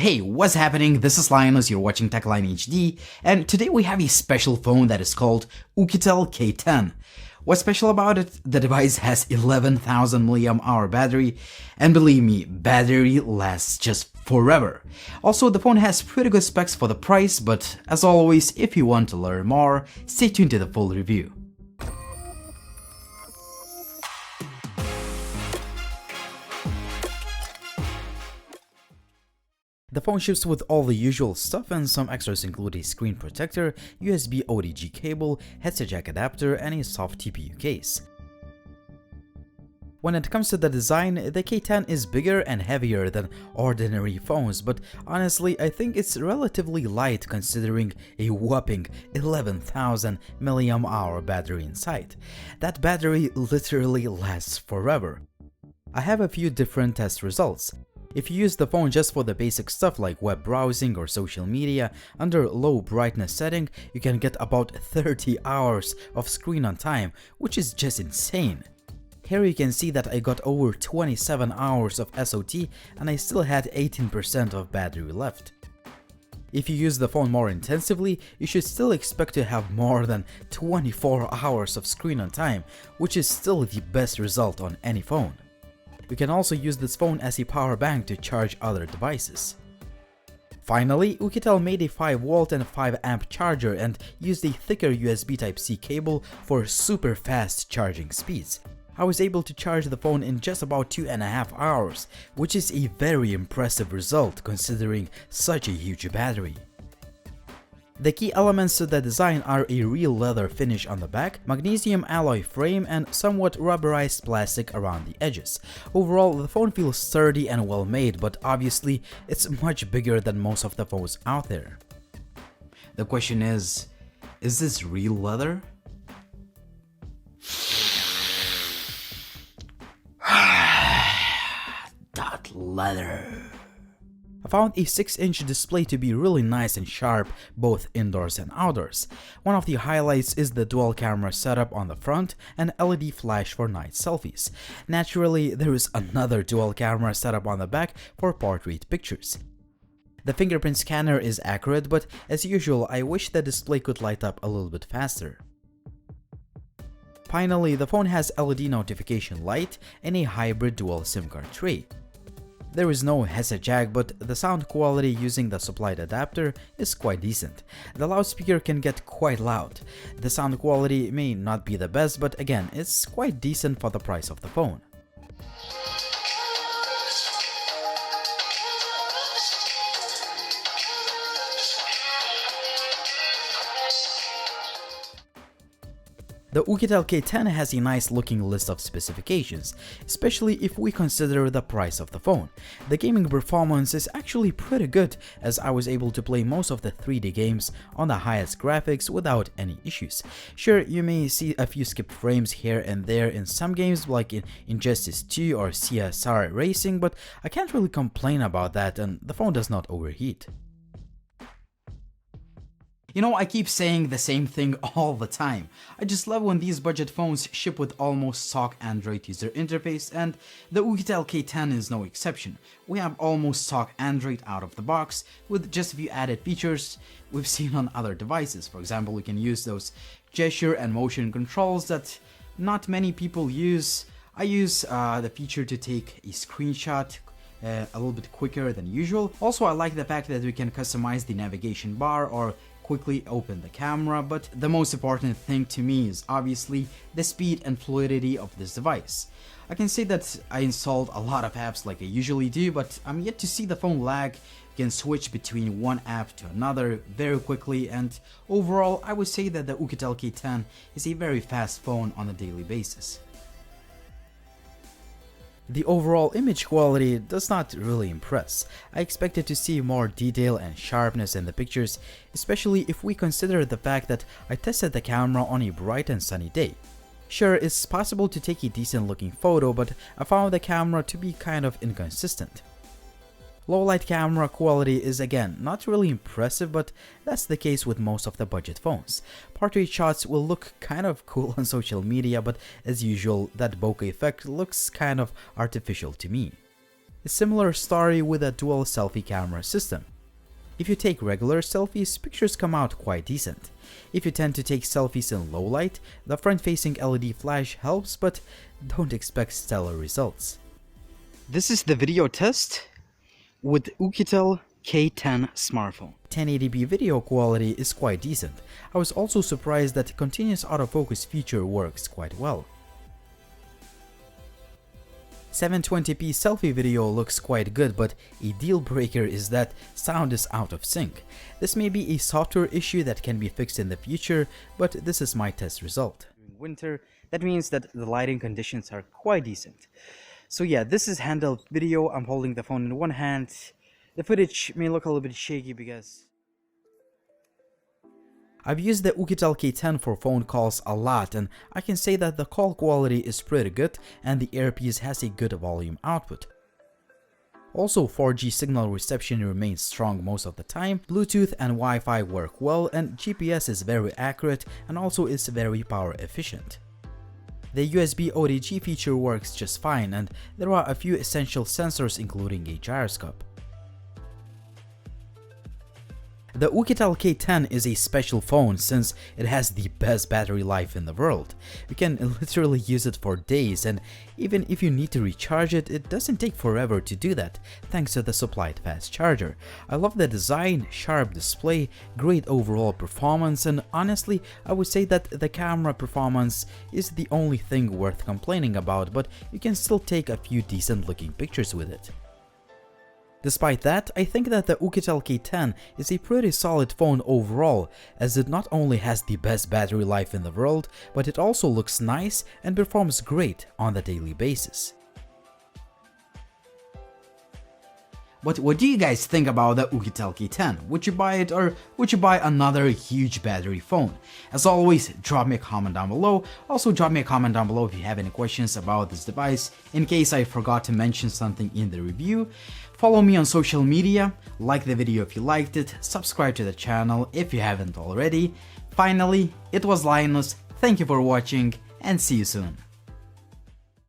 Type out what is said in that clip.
Hey, what's happening? This is Linus, you're watching TechLine HD, and today we have a special phone that is called Oukitel K10. What's special about it? The device has 11,000 mAh battery, and believe me, battery lasts just forever. Also, the phone has pretty good specs for the price, but as always, if you want to learn more, stay tuned to the full review. The phone ships with all the usual stuff, and some extras include a screen protector, USB OTG cable, headset jack adapter, and a soft TPU case. When it comes to the design, the K10 is bigger and heavier than ordinary phones, but honestly I think it's relatively light considering a whopping 11,000 mAh battery inside. That battery literally lasts forever. I have a few different test results. If you use the phone just for the basic stuff like web browsing or social media, under low brightness setting, you can get about 30 hours of screen on time, which is just insane. Here you can see that I got over 27 hours of SOT and I still had 18% of battery left. If you use the phone more intensively, you should still expect to have more than 24 hours of screen on time, which is still the best result on any phone. You can also use this phone as a power bank to charge other devices. Finally, Oukitel made a 5V and 5A charger and used a thicker USB Type-C cable for super fast charging speeds. I was able to charge the phone in just about 2.5 hours, which is a very impressive result considering such a huge battery. The key elements to the design are a real leather finish on the back, magnesium alloy frame, and somewhat rubberized plastic around the edges. Overall, the phone feels sturdy and well made, but obviously it's much bigger than most of the phones out there. The question is this real leather? That leather. I found a 6-inch display to be really nice and sharp both indoors and outdoors. One of the highlights is the dual camera setup on the front and LED flash for night selfies. Naturally, there is another dual camera setup on the back for portrait pictures. The fingerprint scanner is accurate, but as usual, I wish the display could light up a little bit faster. Finally, the phone has LED notification light and a hybrid dual SIM card tray. There is no headset jack, but the sound quality using the supplied adapter is quite decent. The loudspeaker can get quite loud. The sound quality may not be the best, but again, it's quite decent for the price of the phone. The Oukitel K10 has a nice looking list of specifications, especially if we consider the price of the phone. The gaming performance is actually pretty good, as I was able to play most of the 3D games on the highest graphics without any issues. Sure, you may see a few skipped frames here and there in some games like in Injustice 2 or CSR Racing, but I can't really complain about that, and the phone does not overheat. You know, I keep saying the same thing all the time. I just love when these budget phones ship with almost stock Android user interface, and the Oukitel K10 is no exception. We have almost stock Android out of the box with just a few added features we've seen on other devices. For example, we can use those gesture and motion controls that not many people use. I use the feature to take a screenshot a little bit quicker than usual. Also, I like the fact that we can customize the navigation bar or quickly open the camera, but the most important thing to me is obviously the speed and fluidity of this device. I can say that I installed a lot of apps like I usually do, but I'm yet to see the phone lag. You can switch between one app to another very quickly, and overall I would say that the Oukitel K10 is a very fast phone on a daily basis. The overall image quality does not really impress. I expected to see more detail and sharpness in the pictures, especially if we consider the fact that I tested the camera on a bright and sunny day. Sure, it's possible to take a decent looking photo, but I found the camera to be kind of inconsistent. Low light camera quality is again not really impressive, but that's the case with most of the budget phones. Portrait shots will look kind of cool on social media, but as usual, that bokeh effect looks kind of artificial to me. A similar story with a dual selfie camera system. If you take regular selfies, pictures come out quite decent. If you tend to take selfies in low light, the front-facing LED flash helps, but don't expect stellar results. This is the video test with Oukitel K10 smartphone. 1080p video quality is quite decent. I was also surprised that continuous autofocus feature works quite well. 720p selfie video looks quite good, but a deal breaker is that sound is out of sync. This may be a software issue that can be fixed in the future, but this is my test result. During winter, that means that the lighting conditions are quite decent. So yeah, this is handheld video. I'm holding the phone in one hand. The footage may look a little bit shaky because I've used the Oukitel K10 for phone calls a lot, and I can say that the call quality is pretty good and the earpiece has a good volume output. Also, 4G signal reception remains strong most of the time, Bluetooth and Wi-Fi work well, and GPS is very accurate and also is very power efficient. The USB OTG feature works just fine, and there are a few essential sensors including a gyroscope. The Oukitel K10 is a special phone since it has the best battery life in the world. You can literally use it for days, and even if you need to recharge it, it doesn't take forever to do that thanks to the supplied fast charger. I love the design, sharp display, great overall performance, and honestly I would say that the camera performance is the only thing worth complaining about, but you can still take a few decent looking pictures with it. Despite that, I think that the Oukitel K10 is a pretty solid phone overall, as it not only has the best battery life in the world, but it also looks nice and performs great on the daily basis. But what do you guys think about the Oukitel K10? Would you buy it, or would you buy another huge battery phone? As always, drop me a comment down below. Also drop me a comment down below if you have any questions about this device, in case I forgot to mention something in the review. Follow me on social media, like the video if you liked it, subscribe to the channel if you haven't already. Finally, it was Linus, thank you for watching and see you soon.